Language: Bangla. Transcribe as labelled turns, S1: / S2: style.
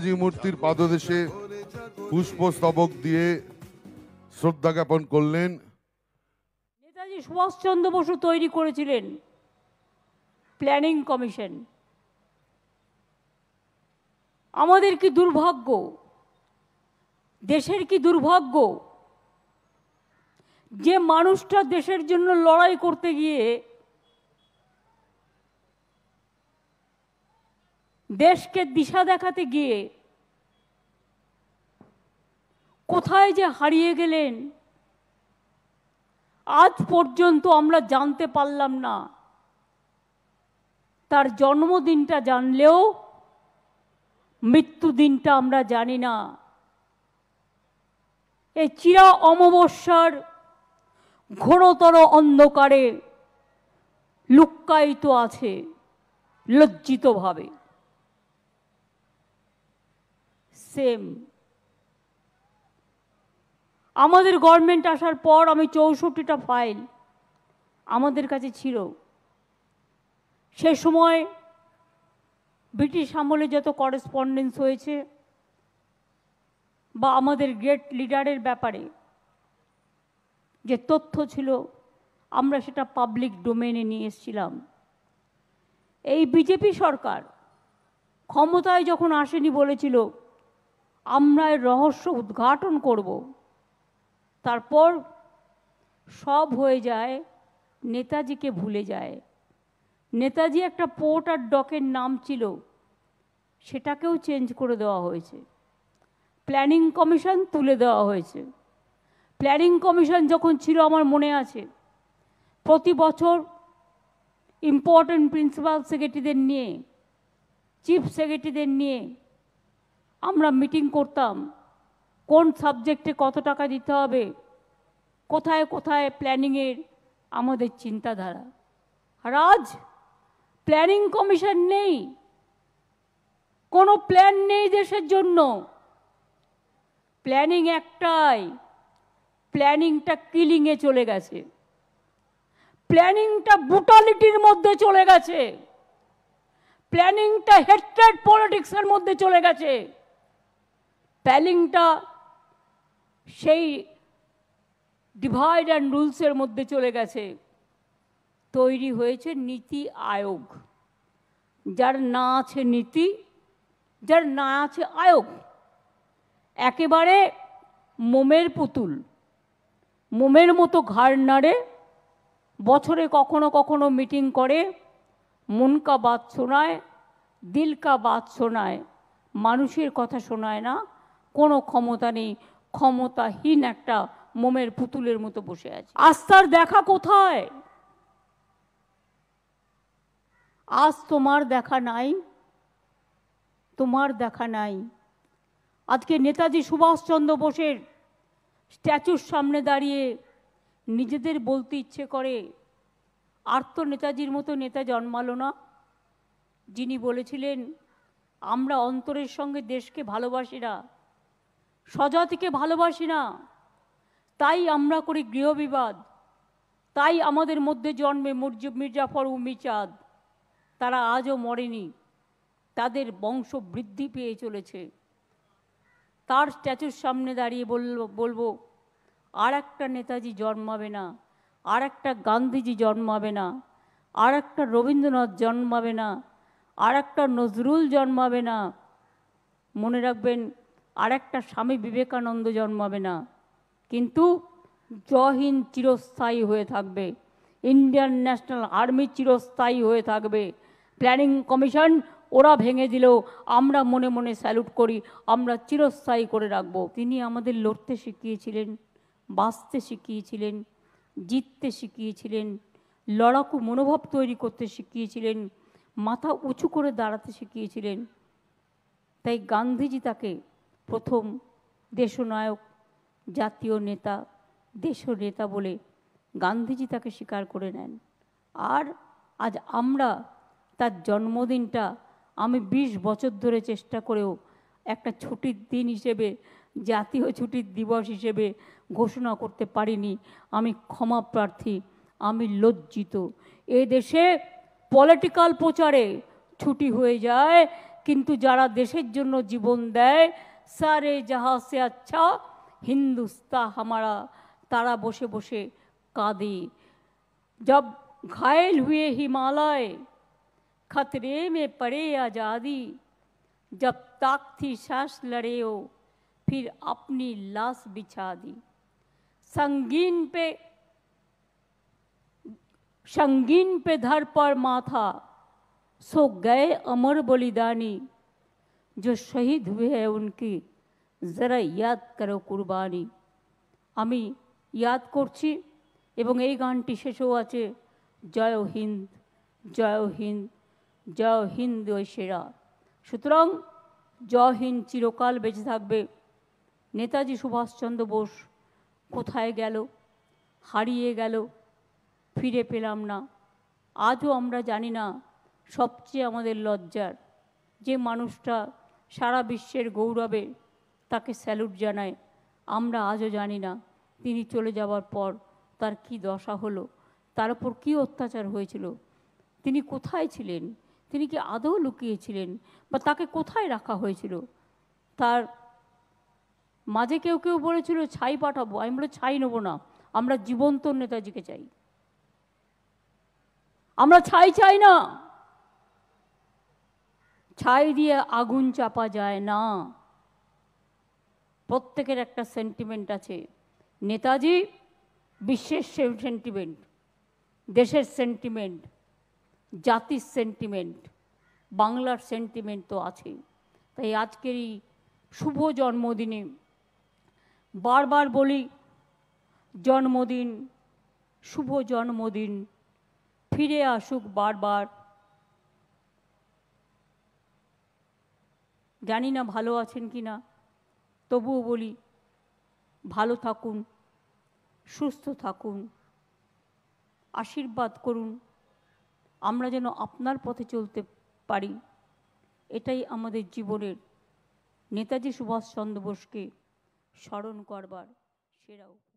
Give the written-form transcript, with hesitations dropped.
S1: নেতাজি মূর্তির পাদদেশে পুষ্পস্তবক দিয়ে শ্রদ্ধা জ্ঞাপন করলেন।
S2: নেতাজি সুভাষচন্দ্র বসু তৈরি করেছিলেন প্ল্যানিং কমিশন। আমাদের কি দুর্ভাগ্য, দেশের কি দুর্ভাগ্য যে মানুষটা দেশের জন্য লড়াই করতে গিয়ে দেশকে দিশা দেখাতে গিয়ে কোথায় যে হারিয়ে গেলেন আজ পর্যন্ত আমরা জানতে পারলাম না। তার জন্মদিনটা জানলেও মৃত্যুদিনটা আমরা জানি না। এই চিরা অমাবস্যার ঘোরতর অন্ধকারে লুক্কায়িত আছে লজ্জিতভাবে। সেম আমাদের গভর্নমেন্ট আসার পর আমি 64টা ফাইল আমাদের কাছে ছিল। সে সময় ব্রিটিশ আমলে যত করেসপন্ডেন্স হয়েছে বা আমাদের গ্রেট লিডারের ব্যাপারে যে তথ্য ছিল আমরা সেটা পাবলিক ডোমেনে নিয়ে এসেছিলাম। এই বিজেপি সরকার ক্ষমতায় যখন আসেনি বলেছিল আমরা এর রহস্য উদ্ঘাটন করব, তারপর সব হয়ে যায়, নেতাজিকে ভুলে যায়। নেতাজি একটা পোর্ট আর ডকের নাম ছিল, সেটাকেও চেঞ্জ করে দেওয়া হয়েছে। প্ল্যানিং কমিশন তুলে দেওয়া হয়েছে। প্ল্যানিং কমিশন যখন ছিল আমার মনে আছে প্রতি বছর ইম্পর্টেন্ট প্রিন্সিপাল সেক্রেটারিদের নিয়ে, চিফ সেক্রেটারিদের নিয়ে আমরা মিটিং করতাম, কোন সাবজেক্টে কত টাকা দিতে হবে, কোথায় কোথায় প্ল্যানিংয়ের আমাদের চিন্তাধারা। আর আজ প্ল্যানিং কমিশন নেই, কোনো প্ল্যান নেই দেশের জন্য। প্ল্যানিং একটাই, প্ল্যানিংটা কিলিংয়ে চলে গেছে, প্ল্যানিংটা ব্রুটালিটির মধ্যে চলে গেছে, প্ল্যানিংটা হেট্রেড পলিটিক্সের মধ্যে চলে গেছে, প্ল্যানিংটা সেই ডিভাইড অ্যান্ড রুলসের মধ্যে চলে গেছে। তৈরি হয়েছে নীতি আয়োগ, যার না আছে নীতি, যার না আছে আয়োগ। একেবারে মোমের পুতুল, মোমের মতো ঘাড় নাড়ে, বছরে কখনো কখনো মিটিং করে, মন কা বাত শোনায়, দিল কা বাত শোনায়, মানুষের কথা শোনায় না। কোনো ক্ষমতা নেই, ক্ষমতাহীন একটা মোমের পুতুলের মতো বসে আছে। আজ তার দেখা কোথায়? আজ তোমার দেখা নাই, তোমার দেখা নাই। আজকে নেতাজি সুভাষচন্দ্র বোসের স্ট্যাচুর সামনে দাঁড়িয়ে নিজেদের বলতে ইচ্ছে করে, আর তো নেতাজির মতো নেতা জন্মালো না, যিনি বলেছিলেন আমরা অন্তরের সঙ্গে দেশকে ভালোবাসি না, স্বজাতিকে ভালোবাসি না, তাই আমরা করি গৃহবিবাদ, তাই আমাদের মধ্যে জন্মে মির্জাফর উমিচাঁদ। তারা আজও মরেনি, তাদের বংশ বৃদ্ধি পেয়ে চলেছে। তার স্ট্যাচুর সামনে দাঁড়িয়ে বলবো আর একটা নেতাজি জন্মাবে না, আর একটা গান্ধীজি জন্মাবে না, আর একটা রবীন্দ্রনাথ জন্মাবে না, আর একটা নজরুল জন্মাবে না, মনে রাখবেন আর একটা স্বামী বিবেকানন্দ জন্মাবে না। কিন্তু জয় হিন্দ চিরস্থায়ী হয়ে থাকবে, ইন্ডিয়ান ন্যাশনাল আর্মি চিরস্থায়ী হয়ে থাকবে। প্ল্যানিং কমিশন ওরা ভেঙে দিলেও আমরা মনে মনে স্যালুট করি, আমরা চিরস্থায়ী করে রাখব। তিনি আমাদের লড়তে শিখিয়েছিলেন, বাঁচতে শিখিয়েছিলেন, জিততে শিখিয়েছিলেন, লড়াকু মনোভাব তৈরি করতে শিখিয়েছিলেন, মাথা উঁচু করে দাঁড়াতে শিখিয়েছিলেন। তাই গান্ধীজি তাকে প্রথম দেশনায়ক, জাতীয় নেতা, দেশনেতা বলে গান্ধীজি তাকে স্বীকার করে নেন। আর আজ আমরা তার জন্মদিনটা আমি 20 বছর ধরে চেষ্টা করেও একটা ছুটির দিন হিসেবে, জাতীয় ছুটির দিবস হিসেবে ঘোষণা করতে পারিনি। আমি ক্ষমা প্রার্থী, আমি লজ্জিত। এ দেশে পলিটিক্যাল প্রচারে ছুটি হয়ে যায়, কিন্তু যারা দেশের জন্য জীবন দেয়, সারে জাহাঁ সে আচ্ছা হিন্দুস্তান হামারা, তারা বসে বসে কাঁদে। जब घायल हुए हिमालय खतरे में पड़े आज़ादी, जब तक थी सांस लड़े हो फिर अपनी लाश बिछा दी। संगीन पे धर पर माथा सो गए अमर बलिदानी, जो शहीद हुए हैं उनकी जरा याद करो कुर्बानी। আমি याद করছি এবং এই গানটি শেষেও আছে জয় হিন্দ, জয় হিন্দ, জয় হিন্দ ওই সেরা। সুতরাং জয় হিন্দ চিরকাল বেঁচে থাকবে। নেতাজি সুভাষচন্দ্র বোস কোথায় গেল, হারিয়ে গেল, ফিরে পেলাম না। আজও আমরা জানি না। সবচেয়ে আমাদের লজ্জার, যে মানুষটা সারা বিশ্বের গৌরবে তাকে স্যালুট জানায়, আমরা আজও জানি না তিনি চলে যাওয়ার পর তার কি দশা হলো, তার উপর কী অত্যাচার হয়েছিল, তিনি কোথায় ছিলেন, তিনি কি আদৌ লুকিয়েছিলেন, বা তাকে কোথায় রাখা হয়েছিল। তার মাঝে কেউ কেউ বলেছিল ছাই পাঠাবো, আমি বলে ছাই নেবো না, আমরা জীবন্ত নেতাজিকে চাই, আমরা ছাই চাই না। ছাই দিয়ে আগুন চাপা যায় না। প্রত্যেকের একটা সেন্টিমেন্ট আছে। নেতাজি বিশ্বের সেন্টিমেন্ট, দেশের সেন্টিমেন্ট, জাতির সেন্টিমেন্ট, বাংলার সেন্টিমেন্ট তো আছে। তাই আজকের এই শুভ জন্মদিনে বারবার বলি, জন্মদিন, শুভ জন্মদিন, ফিরে আসুক বারবার। জানি না ভালো আছেন কি না, তবুও বলি ভালো থাকুন, সুস্থ থাকুন, আশীর্বাদ করুন, আমরা যেন আপনার পথে চলতে পারি। এটাই আমাদের জীবনের নেতাজি সুভাষচন্দ্র বোসকে স্মরণ করবার সেরা উপায়।